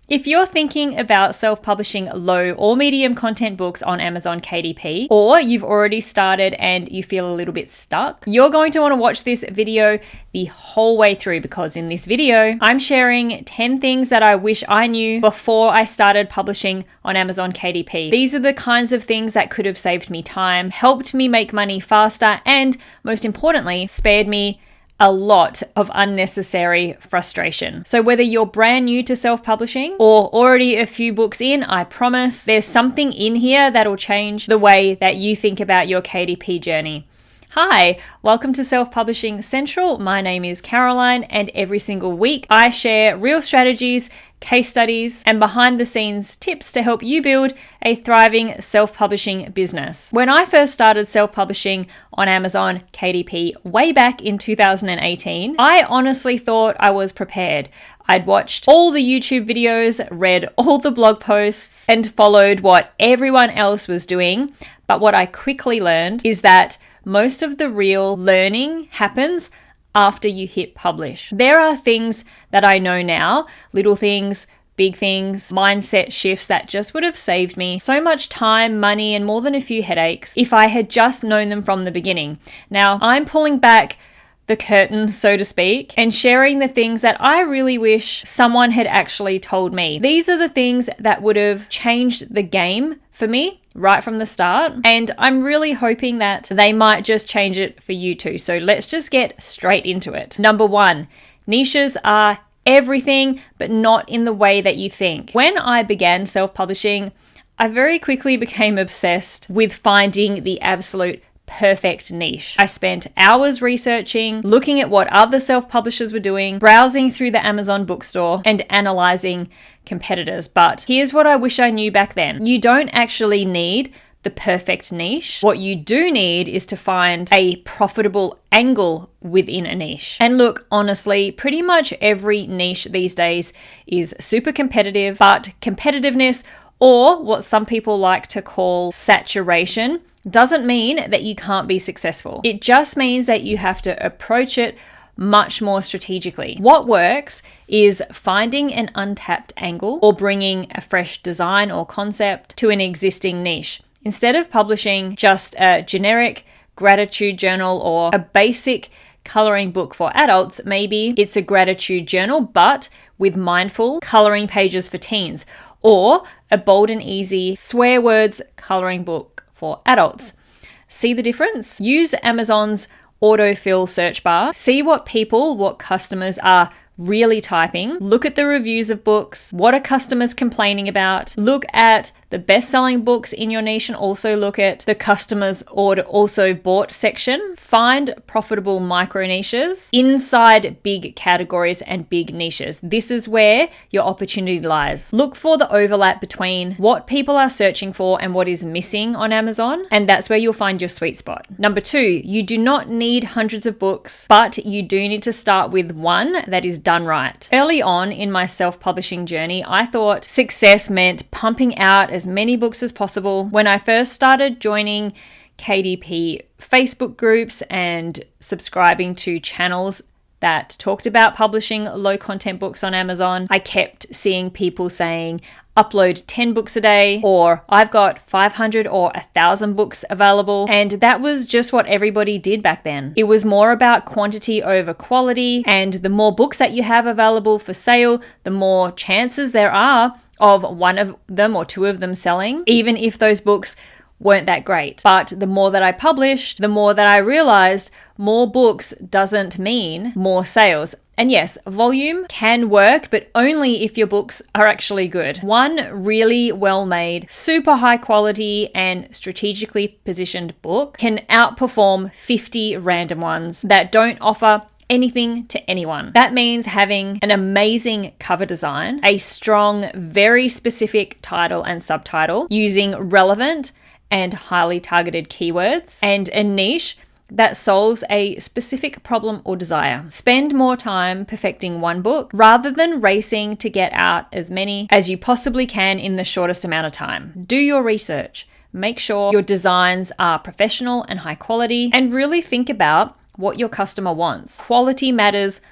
If you're thinking about self-publishing low or medium content books on Amazon KDP, or you've already started and you feel a little bit stuck, you're going to want to watch this video the whole way through, because in this video, I'm sharing 10 things that I wish I knew before I started publishing on Amazon KDP. These are the kinds of things that could have saved me time, helped me make money faster, and most importantly, spared me a lot of unnecessary frustration. So whether you're brand new to self-publishing or already a few books in, I promise there's something in here that'll change the way that you think about your KDP journey. Hi, welcome to Self-Publishing Central. My name is Caroline, and every single week I share real strategies, case studies, and behind the scenes tips to help you build a thriving self-publishing business. When I first started self-publishing on Amazon KDP way back in 2018, I honestly thought I was prepared. I'd watched all the YouTube videos, read all the blog posts, and followed what everyone else was doing. But what I quickly learned is that most of the real learning happens after you hit publish. There are things that I know now, little things, big things, mindset shifts that just would have saved me so much time, money, and more than a few headaches if I had just known them from the beginning. Now, I'm pulling back the curtain, so to speak, and sharing the things that I really wish someone had actually told me. These are the things that would have changed the game for me right from the start, and I'm really hoping that they might just change it for you too. So let's just get straight into it. Number one, niches are everything, but not in the way that you think. When I began self-publishing, I very quickly became obsessed with finding the absolute perfect niche. I spent hours researching, looking at what other self-publishers were doing, browsing through the Amazon bookstore, and analyzing competitors. But here's what I wish I knew back then. You don't actually need the perfect niche. What you do need is to find a profitable angle within a niche. And look, honestly, pretty much every niche these days is super competitive, but competitiveness, or what some people like to call saturation, doesn't mean that you can't be successful. It just means that you have to approach it much more strategically. What works is finding an untapped angle or bringing a fresh design or concept to an existing niche. Instead of publishing just a generic gratitude journal or a basic coloring book for adults, maybe it's a gratitude journal but with mindful coloring pages for teens, or a bold and easy swear words coloring book for adults. See the difference? Use Amazon's autofill search bar. See what customers are really typing. Look at the reviews of books. What are customers complaining about? Look at the best-selling books in your niche, and also look at the customers also bought section. Find profitable micro niches inside big categories and big niches. This is where your opportunity lies. Look for the overlap between what people are searching for and what is missing on Amazon, and that's where you'll find your sweet spot. Number two, you do not need hundreds of books, but you do need to start with one that is done right. Early on in my self-publishing journey, I thought success meant pumping out as many books as possible. When I first started joining KDP Facebook groups and subscribing to channels that talked about publishing low content books on Amazon, I kept seeing people saying, upload 10 books a day, or I've got 500 or 1,000 books available. And that was just what everybody did back then. It was more about quantity over quality, and the more books that you have available for sale, the more chances there are of one of them or two of them selling, even if those books weren't that great. But the more that I published, the more that I realized more books doesn't mean more sales. And yes, volume can work, but only if your books are actually good. One really well-made, super high quality and strategically positioned book can outperform 50 random ones that don't offer anything to anyone. That means having an amazing cover design, a strong, very specific title and subtitle, using relevant and highly targeted keywords, and a niche that solves a specific problem or desire. Spend more time perfecting one book rather than racing to get out as many as you possibly can in the shortest amount of time. Do your research. Make sure your designs are professional and high quality, and really think about what your customer wants. Quality matters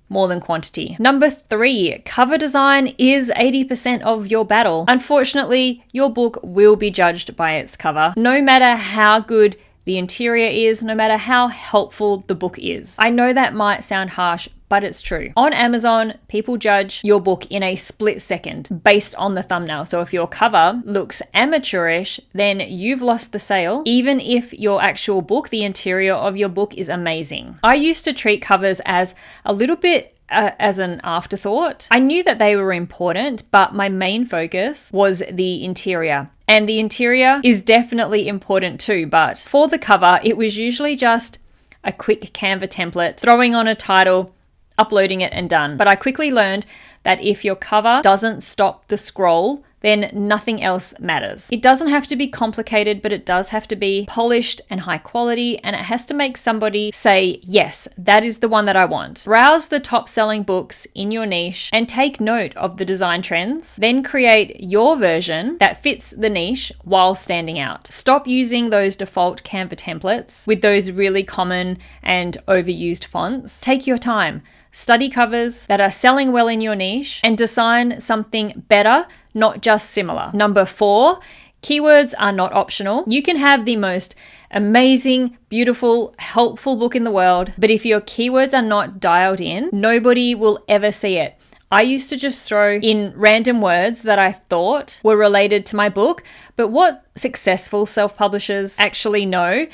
more than quantity. Number 3, cover design is 80% of your battle. Unfortunately, your book will be judged by its cover, no matter how good the interior is, no matter how helpful the book is. I know that might sound harsh, but it's true. On Amazon, people judge your book in a split second based on the thumbnail. So if your cover looks amateurish, then you've lost the sale, even if your actual book, the interior of your book, is amazing. I used to treat covers as a little bit as an afterthought. I knew that they were important, but my main focus was the interior. And the interior is definitely important too, but for the cover, it was usually just a quick Canva template, throwing on a title, uploading it, and done. But I quickly learned that if your cover doesn't stop the scroll, then nothing else matters. It doesn't have to be complicated, but it does have to be polished and high quality, and it has to make somebody say, yes, that is the one that I want. Browse the top selling books in your niche and take note of the design trends. Then create your version that fits the niche while standing out. Stop using those default Canva templates with those really common and overused fonts. Take your time. Study covers that are selling well in your niche and design something better, not just similar. Number 4, keywords are not optional. You can have the most amazing, beautiful, helpful book in the world, but if your keywords are not dialed in, nobody will ever see it. I used to just throw in random words that I thought were related to my book, but what successful self-publishers actually know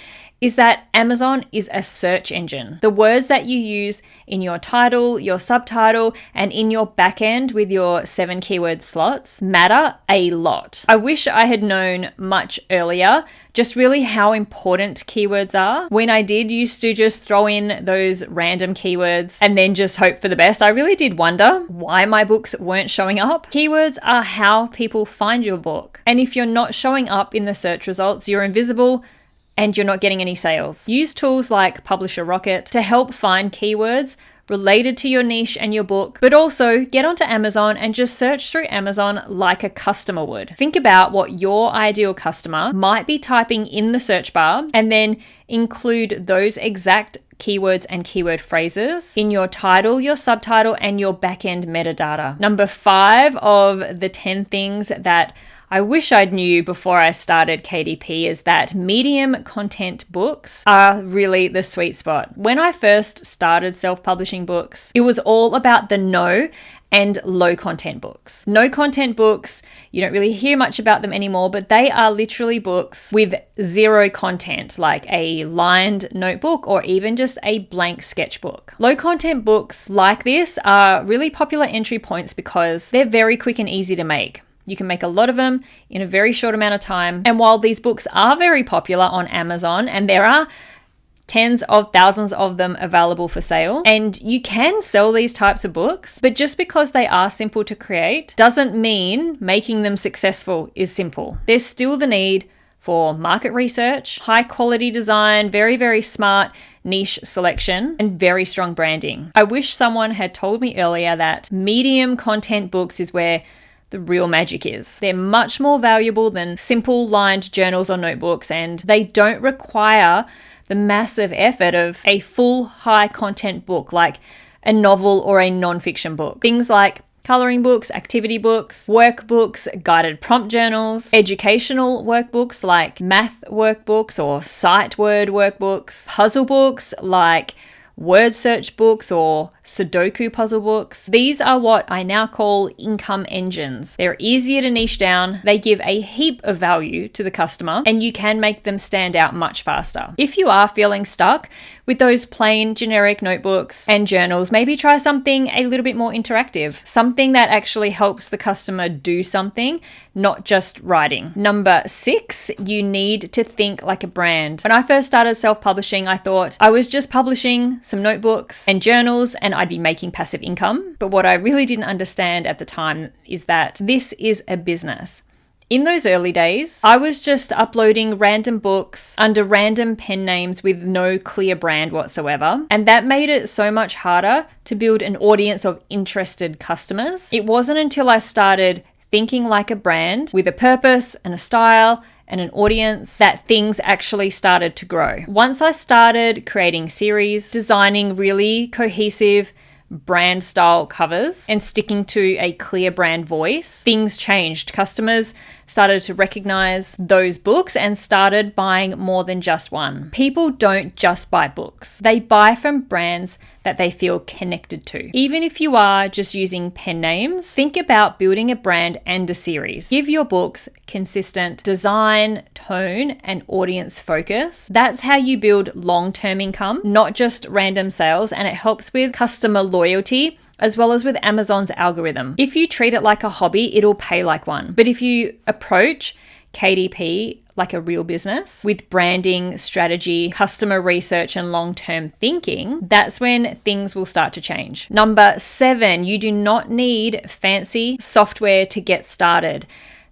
is that Amazon is a search engine. The words that you use in your title, your subtitle, and in your backend with your 7 keyword slots matter a lot. I wish I had known much earlier just really how important keywords are. When I did used to just throw in those random keywords and then just hope for the best, I really did wonder why my books weren't showing up. Keywords are how people find your book. And if you're not showing up in the search results, you're invisible and you're not getting any sales. Use tools like Publisher Rocket to help find keywords related to your niche and your book, but also get onto Amazon and just search through Amazon like a customer would. Think about what your ideal customer might be typing in the search bar and then include those exact keywords and keyword phrases in your title, your subtitle, and your backend metadata. Number 5 of the 10 things that I wish I'd knew before I started KDP is that medium content books are really the sweet spot. When I first started self-publishing books, it was all about the no and low content books. No content books, you don't really hear much about them anymore, but they are literally books with 0 content, like a lined notebook or even just a blank sketchbook. Low content books like this are really popular entry points because they're very quick and easy to make. You can make a lot of them in a very short amount of time. And while these books are very popular on Amazon, and there are tens of thousands of them available for sale, and you can sell these types of books, but just because they are simple to create doesn't mean making them successful is simple. There's still the need for market research, high quality design, very, very smart niche selection, and very strong branding. I wish someone had told me earlier that medium content books is where the real magic is. They're much more valuable than simple lined journals or notebooks, and they don't require the massive effort of a full high content book like a novel or a non-fiction book. Things like coloring books, activity books, workbooks, guided prompt journals, educational workbooks like math workbooks or sight word workbooks, puzzle books like word search books or Sudoku puzzle books. These are what I now call income engines. They're easier to niche down, they give a heap of value to the customer, and you can make them stand out much faster. If you are feeling stuck with those plain generic notebooks and journals, maybe try something a little bit more interactive, something that actually helps the customer do something, not just writing. Number 6, you need to think like a brand. When I first started self-publishing, I thought I was just publishing some notebooks and journals and I'd be making passive income. But what I really didn't understand at the time is that this is a business. In those early days, I was just uploading random books under random pen names with no clear brand whatsoever. And that made it so much harder to build an audience of interested customers. It wasn't until I started thinking like a brand with a purpose and a style and an audience that things actually started to grow. Once I started creating series, designing really cohesive brand style covers and sticking to a clear brand voice, things changed. Customers started to recognize those books and started buying more than just one. People don't just buy books. They buy from brands that they feel connected to. Even if you are just using pen names, think about building a brand and a series. Give your books consistent design, tone, and audience focus. That's how you build long-term income, not just random sales, and it helps with customer loyalty as well as with Amazon's algorithm. If you treat it like a hobby, it'll pay like one. But if you approach KDP like a real business with branding, strategy, customer research, and long-term thinking, that's when things will start to change. Number 7, you do not need fancy software to get started.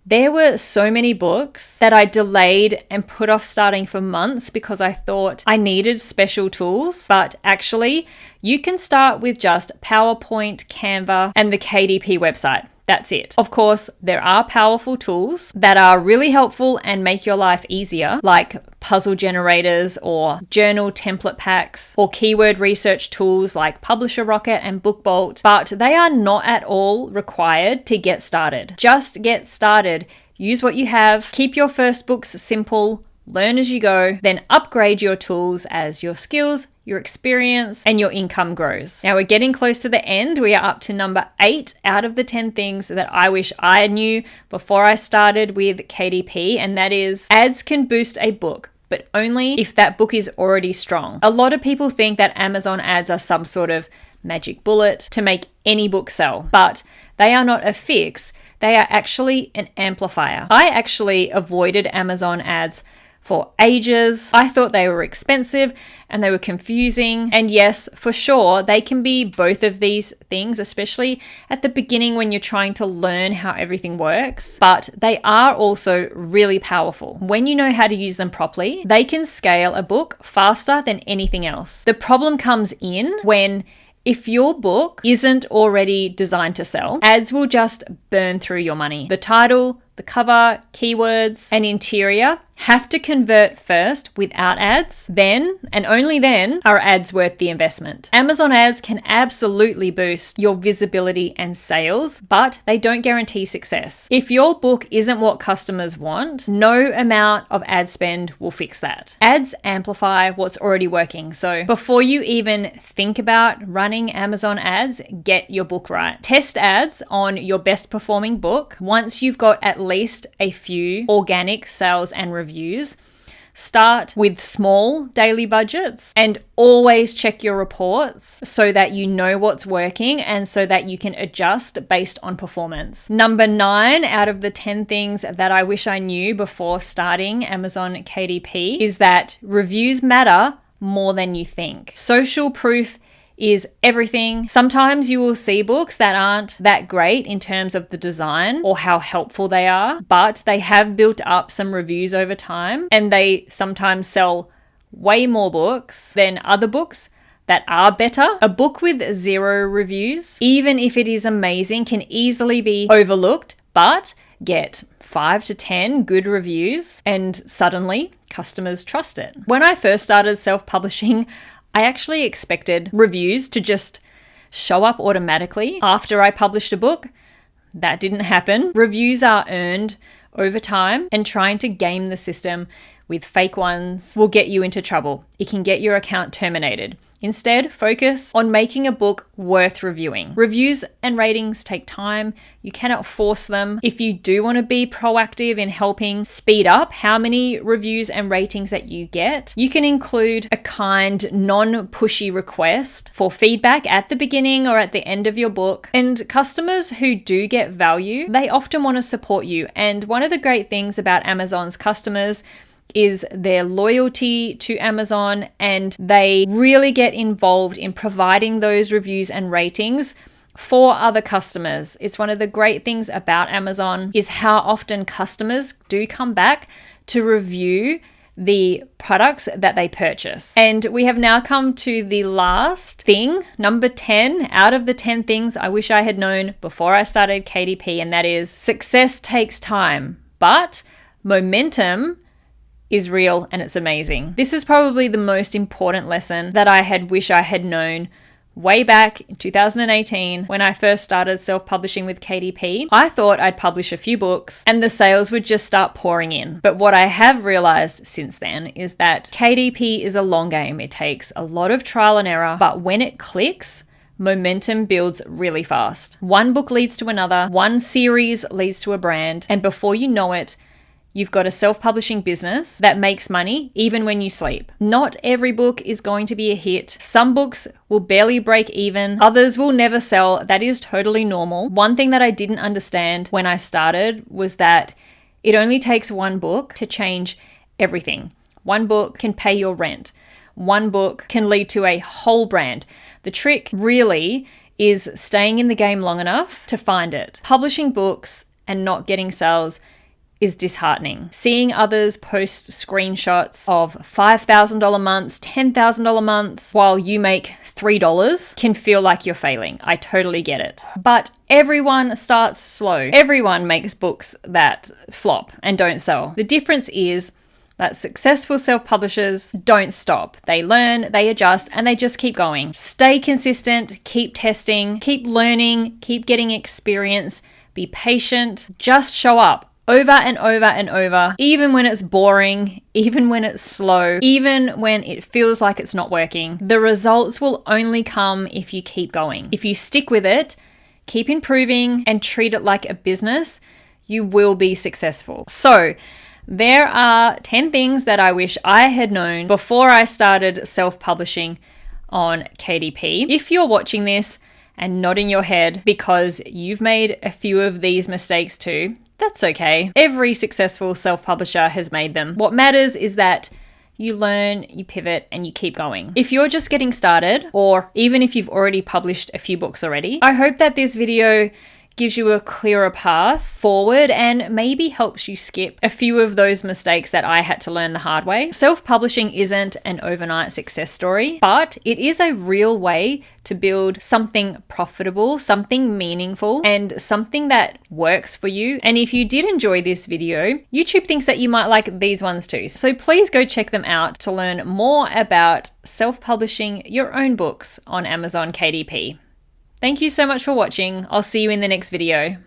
There were so many books that I delayed and put off starting for months because I thought I needed special tools, but actually you can start with just PowerPoint, Canva, and the KDP website. That's it. Of course, there are powerful tools that are really helpful and make your life easier, like puzzle generators or journal template packs or keyword research tools like Publisher Rocket and BookBolt, but they are not at all required to get started. Just get started. Use what you have. Keep your first books simple. Learn as you go, then upgrade your tools as your skills, your experience, and your income grows. Now we're getting close to the end. We are up to number 8 out of the 10 things that I wish I knew before I started with KDP, and that is ads can boost a book, but only if that book is already strong. A lot of people think that Amazon ads are some sort of magic bullet to make any book sell, but they are not a fix. They are actually an amplifier. I actually avoided Amazon ads for ages. I thought they were expensive and they were confusing. And yes, for sure, they can be both of these things, especially at the beginning when you're trying to learn how everything works. But they are also really powerful. When you know how to use them properly, they can scale a book faster than anything else. The problem comes in when if your book isn't already designed to sell, ads will just burn through your money. The title, the cover, keywords, and interior have to convert first without ads. Then, and only then, are ads worth the investment. Amazon ads can absolutely boost your visibility and sales, but they don't guarantee success. If your book isn't what customers want, no amount of ad spend will fix that. Ads amplify what's already working. So before you even think about running Amazon ads, get your book right. Test ads on your best performing book. Once you've got at least a few organic sales and reviews, start with small daily budgets and always check your reports so that you know what's working and so that you can adjust based on performance. Number 9 out of the 10 things that I wish I knew before starting Amazon KDP is that reviews matter more than you think. Social proof is everything. Sometimes you will see books that aren't that great in terms of the design or how helpful they are, but they have built up some reviews over time and they sometimes sell way more books than other books that are better. A book with 0 reviews, even if it is amazing, can easily be overlooked, but get 5 to 10 good reviews and suddenly customers trust it. When I first started self-publishing, I actually expected reviews to just show up automatically after I published a book. That didn't happen. Reviews are earned over time, and trying to game the system with fake ones will get you into trouble. It can get your account terminated. Instead, focus on making a book worth reviewing. Reviews and ratings take time. You cannot force them. If you do want to be proactive in helping speed up how many reviews and ratings that you get, you can include a kind, non-pushy request for feedback at the beginning or at the end of your book. And customers who do get value, they often want to support you. And one of the great things about Amazon's customers is their loyalty to Amazon, and they really get involved in providing those reviews and ratings for other customers. It's one of the great things about Amazon is how often customers do come back to review the products that they purchase. And we have now come to the last thing, number 10 out of the 10 things I wish I had known before I started KDP, and that is success takes time, but momentum is real and it's amazing. This is probably the most important lesson that I wish I had known Way back in 2018, when I first started self-publishing with KDP, I thought I'd publish a few books and the sales would just start pouring in. But what I have realized since then is that KDP is a long game. It takes a lot of trial and error, but when it clicks, momentum builds really fast. One book leads to another, one series leads to a brand, and before you know it, you've got a self-publishing business that makes money even when you sleep. Not every book is going to be a hit. Some books will barely break even. Others will never sell. That is totally normal. One thing that I didn't understand when I started was that it only takes one book to change everything. One book can pay your rent. One book can lead to a whole brand. The trick really is staying in the game long enough to find it. Publishing books and not getting sales is disheartening. Seeing others post screenshots of $5,000 months, $10,000 months, while you make $3 can feel like you're failing. I totally get it. But everyone starts slow. Everyone makes books that flop and don't sell. The difference is that successful self-publishers don't stop. They learn, they adjust, and they just keep going. Stay consistent, keep testing, keep learning, keep getting experience, be patient, just show up. Over and over and over, even when it's boring, even when it's slow, even when it feels like it's not working. The results will only come if you keep going. If you stick with it, keep improving, and treat it like a business, you will be successful. So, there are 10 things that I wish I had known before I started self-publishing on KDP. If you're watching this and nodding your head because you've made a few of these mistakes too, that's okay. Every successful self-publisher has made them. What matters is that you learn, you pivot, and you keep going. If you're just getting started, or even if you've already published a few books already, I hope that this video gives you a clearer path forward and maybe helps you skip a few of those mistakes that I had to learn the hard way. Self-publishing isn't an overnight success story, but it is a real way to build something profitable, something meaningful, and something that works for you. And if you did enjoy this video, YouTube thinks that you might like these ones too. So please go check them out to learn more about self-publishing your own books on Amazon KDP. Thank you so much for watching. I'll see you in the next video.